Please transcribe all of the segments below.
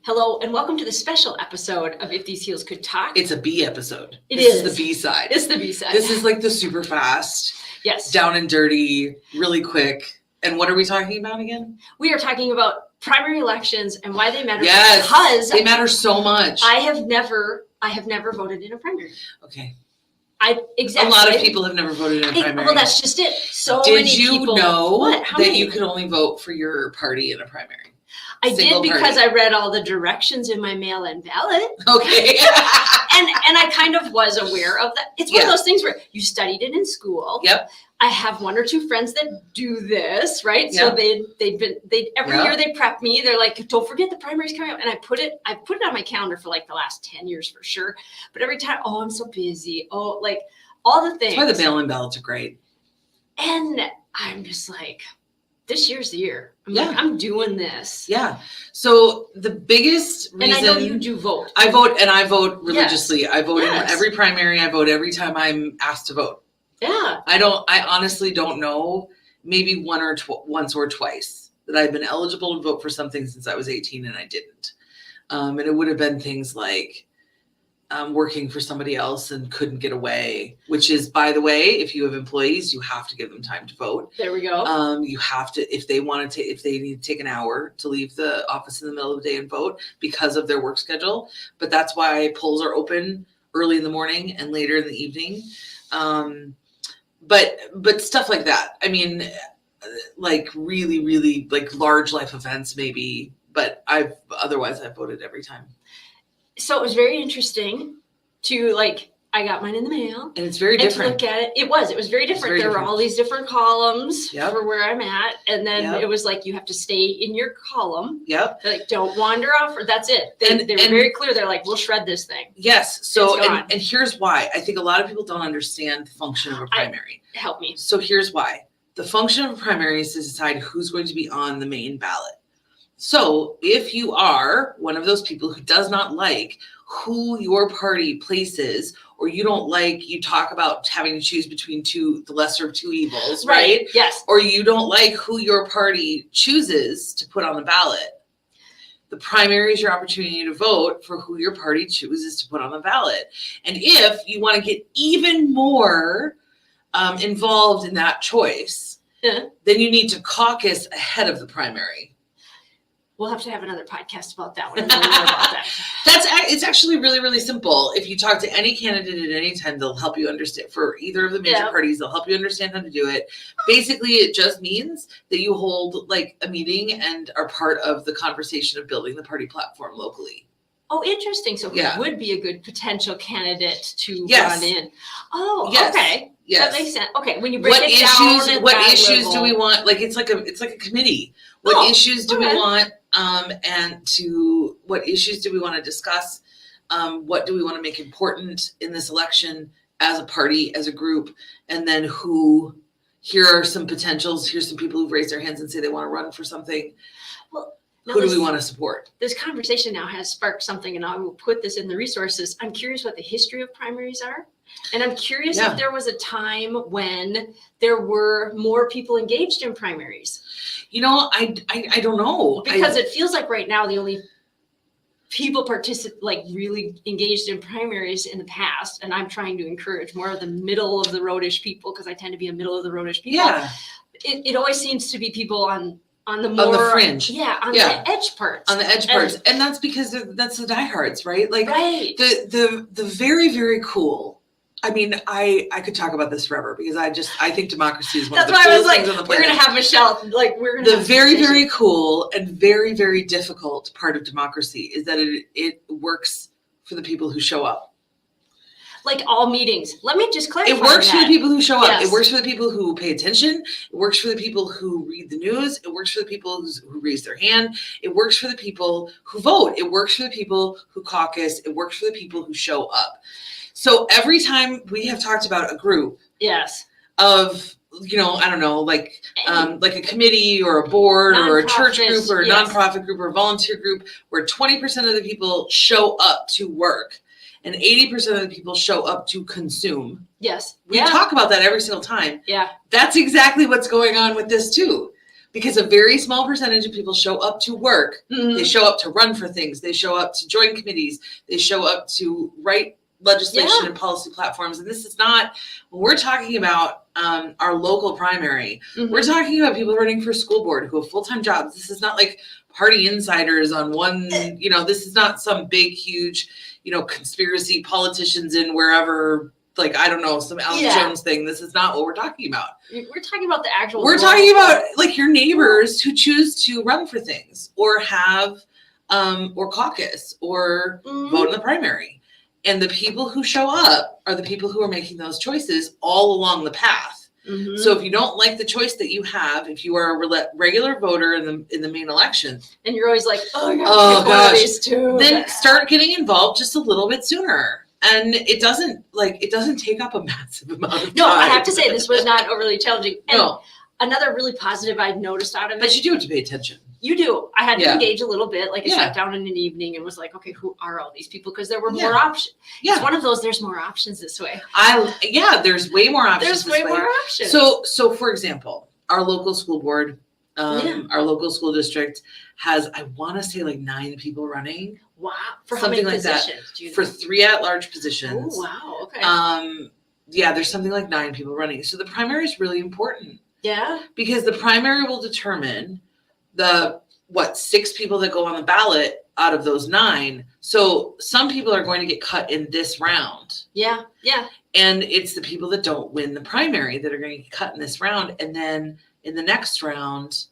Hello, and welcome to the special episode of If These Heels Could Talk. It's a B episode. This is the B side. It's the B side. This is like the super fast, yes, down and dirty, really quick. And what are we talking about again? We are talking about primary elections and why they matter. Yes, because they matter so much. I have never voted in a primary. Okay. Exactly. A lot of people have never voted in a primary. Well, that's just it. Did you know that you could only vote for your party in a primary? I did because I read all the directions in my mail-in ballot. Okay. and I kind of was aware of that. It's one of those things where you studied it in school. Yep. I have one or two friends that do this, right? Yep. So they every year they prep me. They're like, don't forget the primary's coming up. And I put it on my calendar for like the last 10 years for sure. But every time, I'm so busy. Like all the things. That's why the mail-in ballots are great. And I'm just like, this year's the year. I'm doing this. Yeah. So the biggest reason. And I know you do vote. I vote religiously. Yes. I vote in every primary. I vote every time I'm asked to vote. Yeah. I honestly don't know, maybe once or twice that I've been eligible to vote for something since I was 18 and I didn't. And it would have been things like working for somebody else and couldn't get away, which is, by the way, if you have employees, you have to give them time to vote. There we go. You have to, if they need to take an hour to leave the office in the middle of the day and vote because of their work schedule. But that's why polls are open early in the morning and later in the evening. But stuff like that. I mean, like really, really like large life events maybe, but I've voted every time. So it was very interesting to I got mine in the mail. And it's very different. To look at it. It was very different. There were all these different columns for where I'm at. And then it was like, you have to stay in your column. Yep. They're like, don't wander off, or that's it. They were very clear. They're like, we'll shred this thing. Yes. So, and here's why. I think a lot of people don't understand the function of a primary. Help me. So here's why. The function of a primary is to decide who's going to be on the main ballot. So if you are one of those people who does not like who your party places, or you talk about having to choose between the lesser of two evils, right? Yes. Or you don't like who your party chooses to put on the ballot, the primary is your opportunity to vote for who your party chooses to put on the ballot. And if you want to get even more involved in that choice, then you need to caucus ahead of the primary. We'll have to have another podcast about that one. And more about that. It's actually really, really simple. If you talk to any candidate at any time, they'll help you understand. For either of the major parties, they'll help you understand how to do it. Basically, it just means that you hold a meeting and are part of the conversation of building the party platform locally. Oh, interesting. So he would be a good potential candidate to run in. Oh, yes. Okay. Yes. That makes sense. Okay, when you break it down, what issues do we want? It's like a committee. What issues do we want? What issues do we want to discuss? What do we want to make important in this election as a party, as a group? And then here are some potentials. Here's some people who've raised their hands and say they want to run for something. Well, who do we want to support? This conversation now has sparked something, and I will put this in the resources. I'm curious what the history of primaries are. And I'm curious if there was a time when there were more people engaged in primaries. I don't know. Because it feels like right now the only people really engaged in primaries in the past, and I'm trying to encourage more of the middle of the roadish people, because I tend to be a middle of the roadish people. Yeah. It always seems to be people on the fringe. The edge parts. On the edge parts. And that's because that's the diehards, right? Right. The very, very cool. I mean, I could talk about this forever because I think democracy is one of the coolest things on the planet. We're going to have Michelle, the very, very cool and very, very difficult part of democracy is that it works for the people who show up. Like all meetings. Let me just clarify. It works for the people who show up. It works for the people who pay attention. It works for the people who read the news. It works for the people who raise their hand. It works for the people who vote. It works for the people who caucus. It works for the people who show up. So every time we have talked about a group of, I don't know, like a committee or a board or a church group or a nonprofit group or a volunteer group where 20% of the people show up to work and 80% of the people show up to consume. Yes. We talk about that every single time. Yeah. That's exactly what's going on with this too. because a very small percentage of people show up to work. Mhm. They show up to run for things. They show up to join committees. They show up to write legislation and policy platforms. And this is not, when we're talking about our local primary, we're talking about people running for school board who have full-time jobs. This is not like party insiders on one, this is not some big, huge, conspiracy politicians in wherever, like, I don't know, some Alex Jones thing. This is not what we're talking about. We're talking about the actual. We're talking about like your neighbors who choose to run for things or have, or caucus or vote in the primary. And the people who show up are the people who are making those choices all along the path. So if you don't like the choice that you have, if you are a regular voter in the main election, and you're always like, oh gosh, too, then start getting involved just a little bit sooner. And it doesn't take up a massive amount of time. No, I have to say this was not overly challenging. And no. Another really positive I've noticed out of it. But you do have to pay attention. You do. I had to engage a little bit. Like I sat down in an evening and was like, okay, who are all these people? Because there were more options. Yeah. It's one of those, there's more options this way. There's way more options. There's way more options. So for example, our local school board, our local school district has, I want to say like 9 people running. Wow. For something how many like positions? that. For 3 at-large positions. Oh, wow. Okay. There's something like 9 people running. So the primary is really important. Yeah. Because the primary will determine 6 people that go on the ballot out of those 9. So some people are going to get cut in this round. Yeah. Yeah. And it's the people that don't win the primary that are going to get cut in this round. And then in the next round,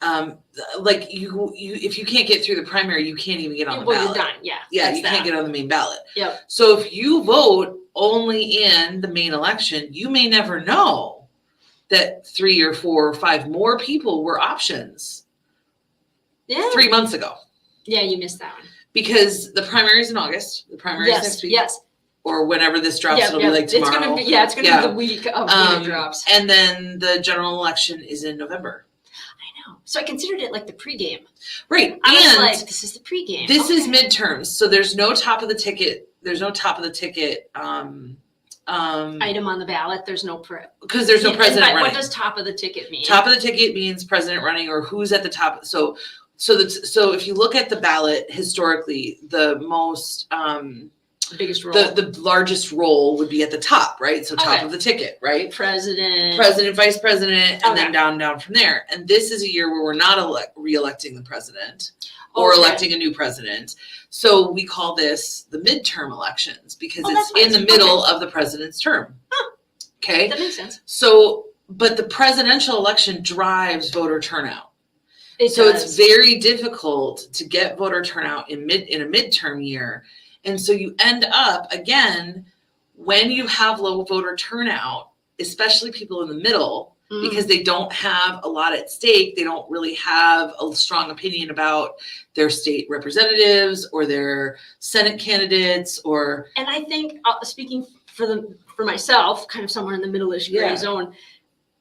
if you can't get through the primary, you can't even get on the ballot. You're done. Yeah. Yeah. You can't get on the main ballot. Yep. So if you vote only in the main election, you may never know that 3 or 4 or 5 more people were options 3 months ago. Yeah, you missed that one. Because the primary is in August. The primary is next week. Yes. Or whenever this drops, it'll be like tomorrow. It's going to be the week of when it drops. And then the general election is in November. I know. So I considered it like the pregame. Right. I was like, this is the pregame. This is midterms. So there's no top of the ticket. Item on the ballot. There's no because there's no president running. What does top of the ticket mean? Top of the ticket means president running or who's at the top. So if you look at the ballot historically, the most biggest role, the largest role would be at the top, right? So top of the ticket, right? President, vice president, and then down from there. And this is a year where we're not re-electing the president or electing a new president. So we call this the midterm elections because it's in the middle of the president's term. Huh. Okay. That makes sense. So, but the presidential election drives voter turnout. So it's very difficult to get voter turnout in a midterm year. And so you end up, again, when you have low voter turnout, especially people in the middle, because they don't have a lot at stake. They don't really have a strong opinion about their state representatives or their Senate candidates And I think, speaking for myself, kind of somewhere in the middle-ish gray zone,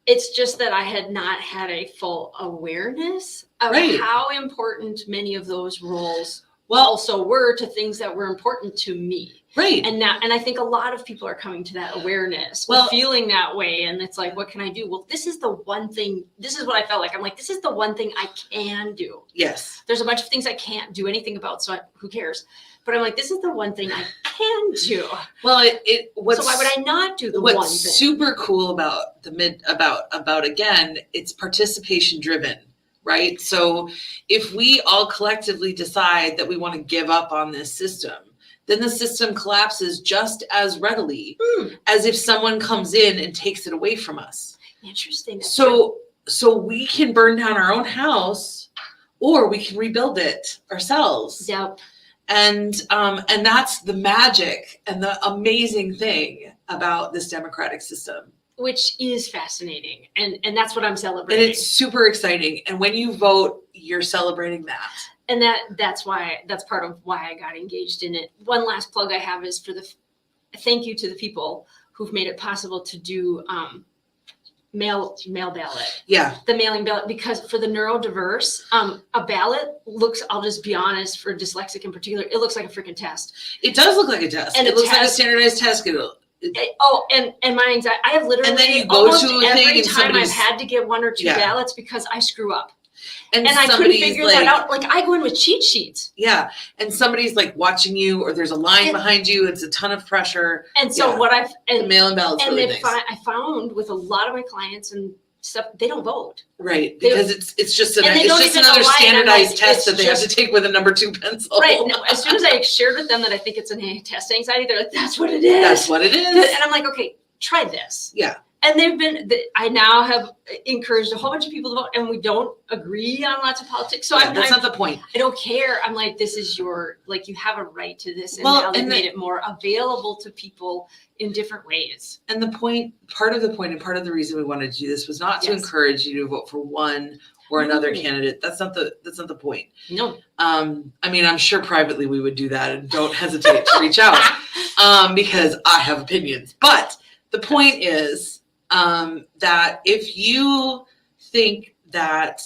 it's just that I had not had a full awareness of how important many of those roles also were to things that were important to me. Right. And I think a lot of people are coming to that awareness, feeling that way. And it's like, what can I do? Well, this is the one thing, this is what I felt like. I'm like, this is the one thing I can do. Yes. There's a bunch of things I can't do anything about. So who cares? But I'm like, this is the one thing I can do. Well, so why would I not do the one thing? What's super cool about again, it's participation driven. Right. So if we all collectively decide that we want to give up on this system, then the system collapses just as readily as if someone comes in and takes it away from us. Interesting. So we can burn down our own house or we can rebuild it ourselves. Yep. And that's the magic and the amazing thing about this democratic system. Which is fascinating. And that's what I'm celebrating. And it's super exciting. And when you vote, you're celebrating that. And that's part of why I got engaged in it. One last plug I have is for thank you to the people who've made it possible to do mail ballot. Yeah. The mailing ballot, because for the neurodiverse, a ballot looks, I'll just be honest, for dyslexic in particular, it looks like a freaking test. It does look like a test. And it looks like a standardized test. and my anxiety, I have literally, and then you go almost to a every thing and time I've had to get 1 or 2 ballots because I screw up. And I couldn't figure that out. Like, I go in with cheat sheets. Yeah. And somebody's like watching you, or there's a line behind you. It's a ton of pressure. And so the mail-in ballots and really nice. I found with a lot of my clients and stuff, they don't vote. Right. Because it's just another standardized test that they have to take with a number 2 pencil. Right. No, as soon as I shared with them that I think it's a test anxiety, they're like, that's what it is. That's what it is. And I'm like, okay, try this. Yeah. And I now have encouraged a whole bunch of people to vote, and we don't agree on lots of politics. So that's not the point. I don't care. I'm like, this is you have a right to this. And now they've made it more available to people in different ways. And part of the reason we wanted to do this was not to encourage you to vote for one or another candidate. That's not the point. No. I mean, I'm sure privately we would do that, and don't hesitate to reach out because I have opinions. But the point is, that if you think that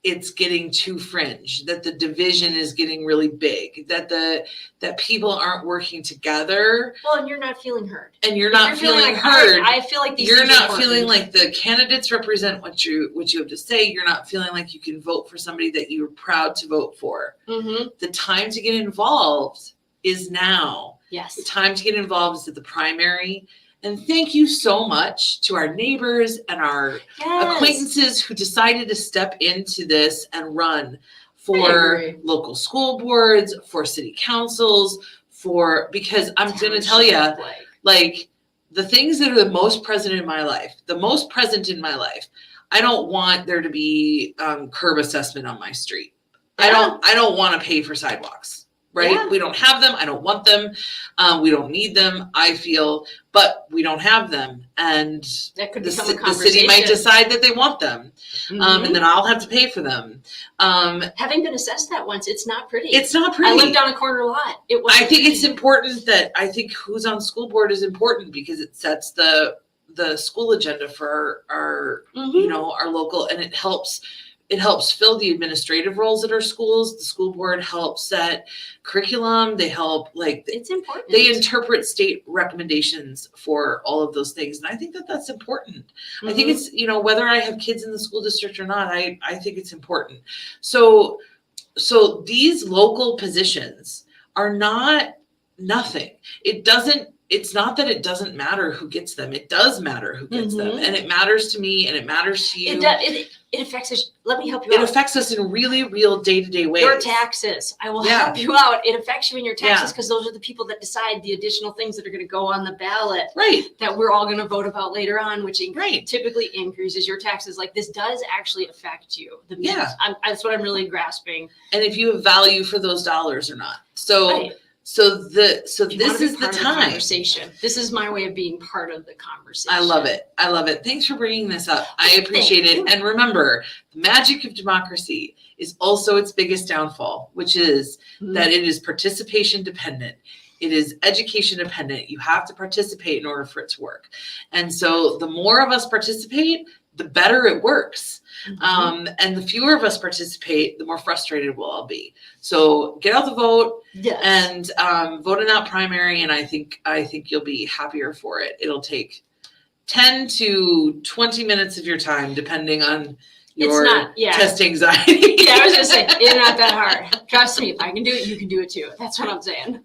it's getting too fringe, that the division is getting really big, that people aren't working together. Well, and you're not feeling heard. And you're not feeling heard. I feel like you're not feeling like the candidates represent what you have to say. You're not feeling like you can vote for somebody that you're proud to vote for. Mm-hmm. The time to get involved is now. Yes. The time to get involved is at the primary. And thank you so much to our neighbors and our acquaintances who decided to step into this and run for local school boards, for city councils, because I'm going to tell you, like the things that are the most present in my life, I don't want there to be curb assessment on my street. Yeah. I don't want to pay for sidewalks. Right? Yeah. We don't have them. I don't want them. We don't need them, I feel, but we don't have them. And that could become a the city might decide that they want them. Mm-hmm. And then I'll have to pay for them. Having been assessed that once, it's not pretty. It's not pretty. I lived on a corner lot. I think it's important I think who's on school board is important because it sets the school agenda for our our local, and it helps fill the administrative roles at our schools. The school board helps set curriculum. They help, it's important. They interpret state recommendations for all of those things. And I think that that's important. Mm-hmm. I think it's, whether I have kids in the school district or not, I think it's important. So these local positions are not nothing. It's not that it doesn't matter who gets them. It does matter who gets them. And it matters to me and it matters to you. It affects us. Let me help you out. It affects us in really real day-to-day ways. Your taxes. I will help you out. It affects you in your taxes because those are the people that decide the additional things that are going to go on the ballot. Right. That we're all going to vote about later on, which typically increases your taxes. Like, this does actually affect you. That's what I'm really grasping. And if you have value for those dollars or not. So this is the time. Conversation. This is my way of being part of the conversation. I love it. Thanks for bringing this up. I appreciate it. And remember, the magic of democracy is also its biggest downfall, which is that it is participation dependent. It is education dependent. You have to participate in order for it to work. And so the more of us participate, the better it works. Mm-hmm. And the fewer of us participate, the more frustrated we'll all be. So get out the vote and vote in that primary. And I think you'll be happier for it. It'll take 10 to 20 minutes of your time, depending on your test anxiety. I was going to say, it's not that hard. Trust me, if I can do it, you can do it too. That's what I'm saying.